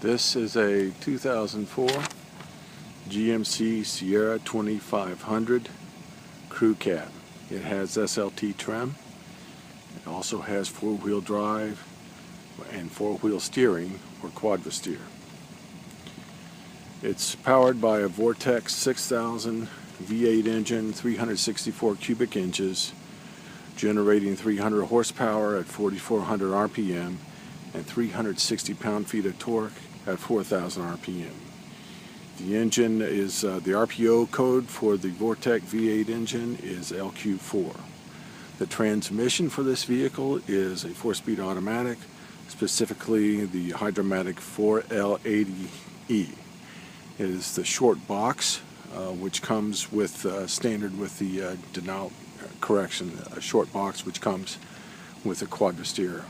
This is a 2004 GMC Sierra 2500 crew cab. It has SLT trim. It also has four-wheel drive and four-wheel steering or Quadrasteer. It's powered by a Vortex 6000 V8 engine, 364 cubic inches, generating 300 horsepower at 4,400 RPM and 360 pound-feet of torque at 4,000 RPM. The engine is, the RPO code for the Vortex V8 engine is LQ4. The transmission for this vehicle is a 4-speed automatic, specifically the Hydromatic 4L80E. It is the short box, which comes with standard with the a short box which comes with a Quadrasteer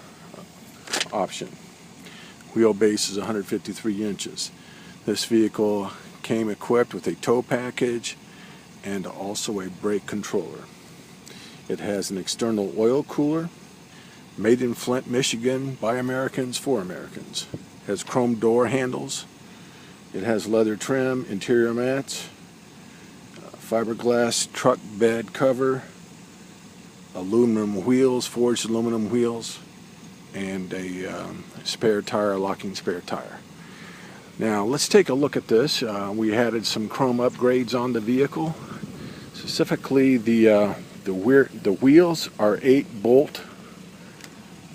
option. Wheelbase is 153 inches. This vehicle came equipped with a tow package and also a brake controller. It has an external oil cooler, made in Flint, Michigan, by Americans for Americans. It has chrome door handles. It has leather trim, interior mats, fiberglass truck bed cover, aluminum wheels, forged aluminum wheels, and a spare tire, locking spare tire. Now let's take a look at this. We added some chrome upgrades on the vehicle. Specifically, the wheels are 8-bolt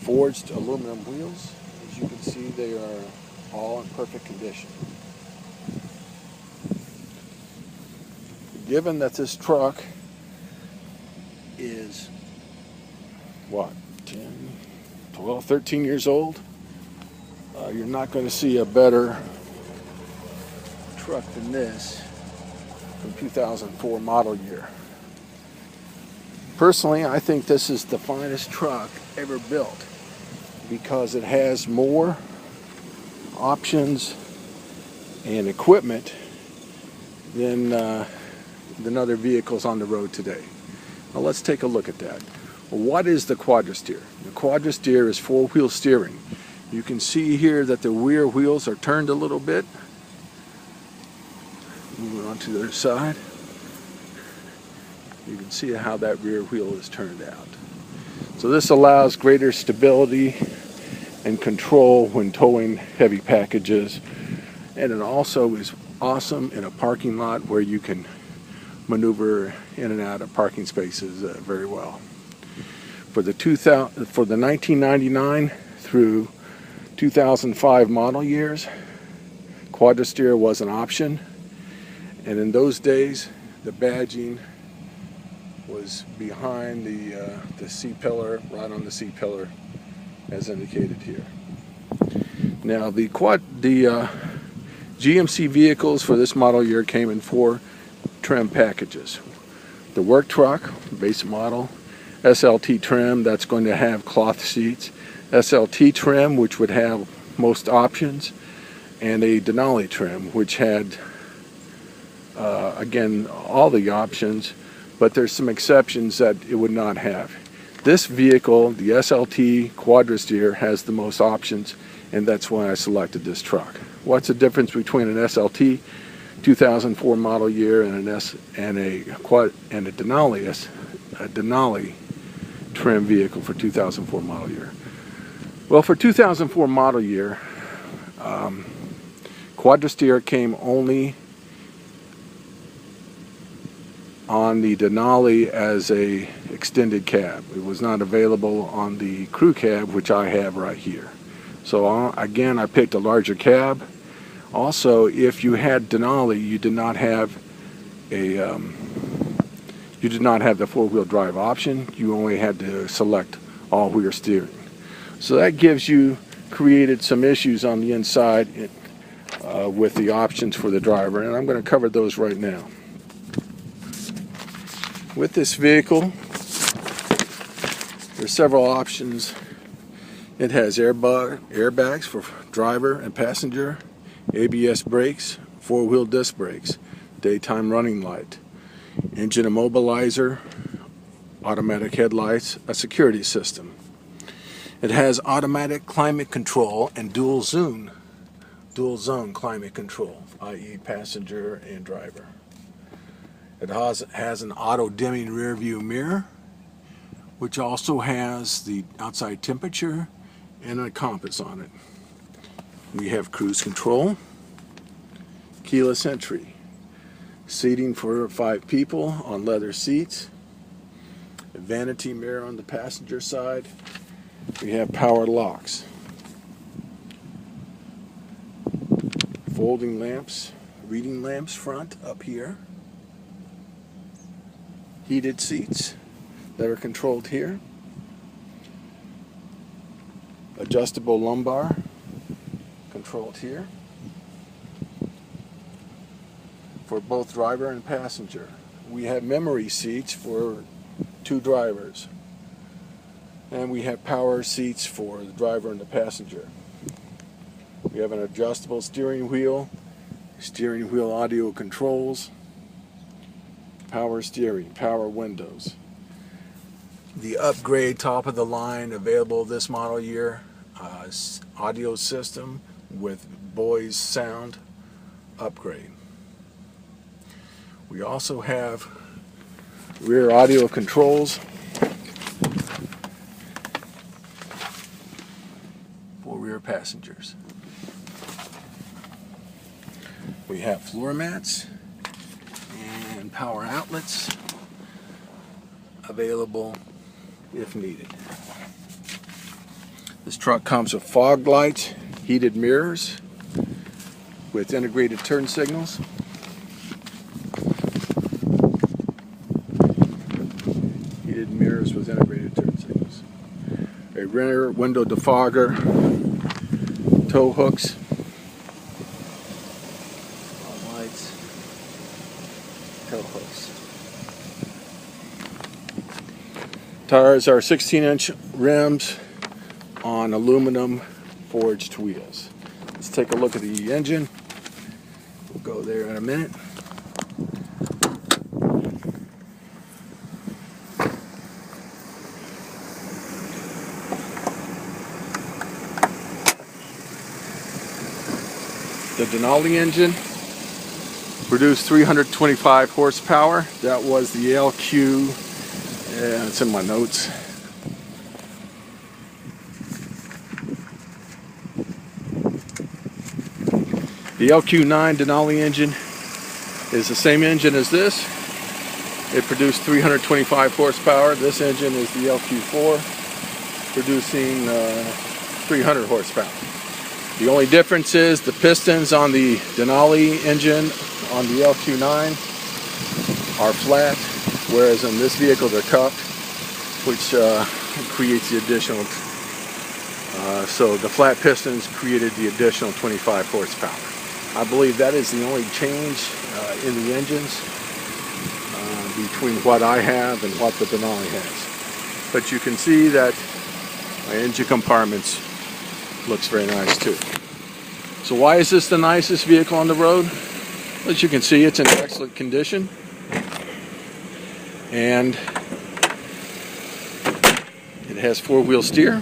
forged aluminum wheels. As you can see, they are all in perfect condition. Given that this truck is, what, 10, 12, 13 years old, you're not going to see a better truck than this from 2004 model year. Personally, I think this is the finest truck ever built because it has more options and equipment than other vehicles on the road today. Now let's take a look at that. Well, what is the Quadrasteer? The Quadrasteer is four-wheel steering. You can see here that the rear wheels are turned a little bit. Moving on to the other side. You can see how that rear wheel is turned out. So this allows greater stability and control when towing heavy packages, and it also is awesome in a parking lot where you can maneuver in and out of parking spaces very well. For the 1999 through 2005 model years, Quadrasteer was an option, and in those days the badging was behind the C-pillar, right on the C-pillar as indicated here. Now the GMC vehicles for this model year came in 4 trim packages. The work truck, base model, SLT trim, that's going to have cloth seats, SLT trim, which would have most options, and a Denali trim, which had, again, all the options, but there's some exceptions that it would not have. This vehicle, the SLT Quadrasteer, has the most options, and that's why I selected this truck. What's the difference between an SLT 2004 model year and a Denali trim vehicle for 2004 model year? Well, for 2004 model year, Quadrasteer came only on the Denali as a extended cab. It was not available on the crew cab, which I have right here. So again, I picked a larger cab. Also, if you had Denali, you did not have the four-wheel drive option. You only had to select all-wheel steering. So that created some issues on the inside with the options for the driver, and I'm going to cover those right now. With this vehicle, there's several options. It has airbags for driver and passenger, ABS brakes, four-wheel disc brakes, daytime running light, engine immobilizer, automatic headlights, a security system. It has automatic climate control and dual zone dual zone climate control, i.e. passenger and driver. It has an auto dimming rear view mirror, which also has the outside temperature and a compass on it. We have cruise control, keyless entry, seating for 5 people on leather seats, a vanity mirror on the passenger side. We have power locks, folding lamps, reading lamps front up here, heated seats that are controlled here, adjustable lumbar controlled here for both driver and passenger. We have memory seats for 2 drivers, and we have power seats for the driver and the passenger. We have an adjustable steering wheel audio controls, power steering, power windows. The upgrade top of the line available this model year, audio system with Bose sound upgrade. We also have rear audio controls for rear passengers. We have floor mats and power outlets available if needed. This truck comes with fog lights, heated mirrors with integrated turn signals, heated mirrors with integrated turn signals, a rear window defogger, tow hooks, lights, tow hooks. Tires are 16-inch rims on aluminum forged wheels. Let's take a look at the engine. We'll go there in a minute. The Denali engine produced 325 horsepower. That was the LQ, and it's in my notes. The LQ9 Denali engine is the same engine as this. It produced 325 horsepower. This engine is the LQ4, producing 300 horsepower. The only difference is the pistons on the Denali engine on the LQ9 are flat, whereas in this vehicle they're cupped, which creates the additional, so the flat pistons created the additional 25 horsepower. I believe that is the only change in the engines between what I have and what the Denali has. But you can see that my engine compartments looks very nice too. So why is this the nicest vehicle on the road? As you can see, it's in excellent condition, and it has 4-wheel steer,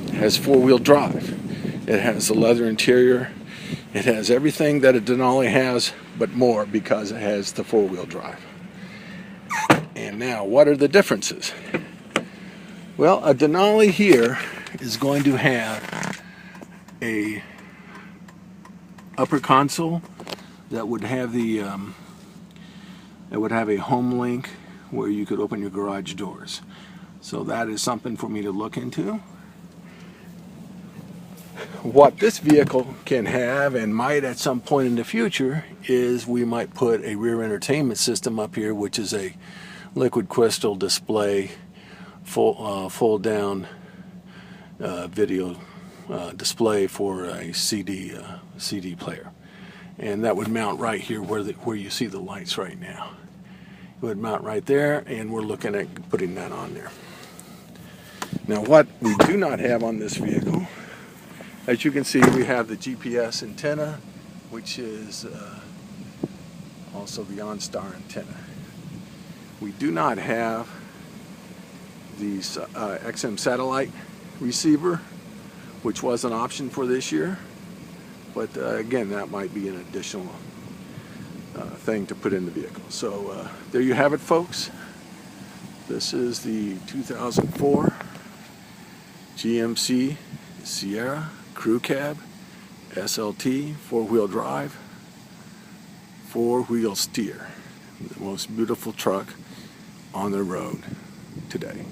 it has 4-wheel drive, it has the leather interior, it has everything that a Denali has, but more, because it has the 4-wheel drive. And now, what are the differences? Well, a Denali here is going to have a upper console that would have the it would have a home link where you could open your garage doors. So that is something for me to look into. What this vehicle can have, and might at some point in the future, is we might put a rear entertainment system up here, which is a liquid crystal display, fold down video display for a CD player, and that would mount right here where you see the lights right now. It would mount right there, and we're looking at putting that on there. Now, what we do not have on this vehicle, as you can see, we have the GPS antenna, which is also the OnStar antenna. We do not have the XM satellite receiver, which was an option for this year. But again, that might be an additional thing to put in the vehicle. So there you have it, folks. This is the 2004 GMC Sierra Crew Cab SLT 4-wheel drive, 4-wheel steer. The most beautiful truck on the road today.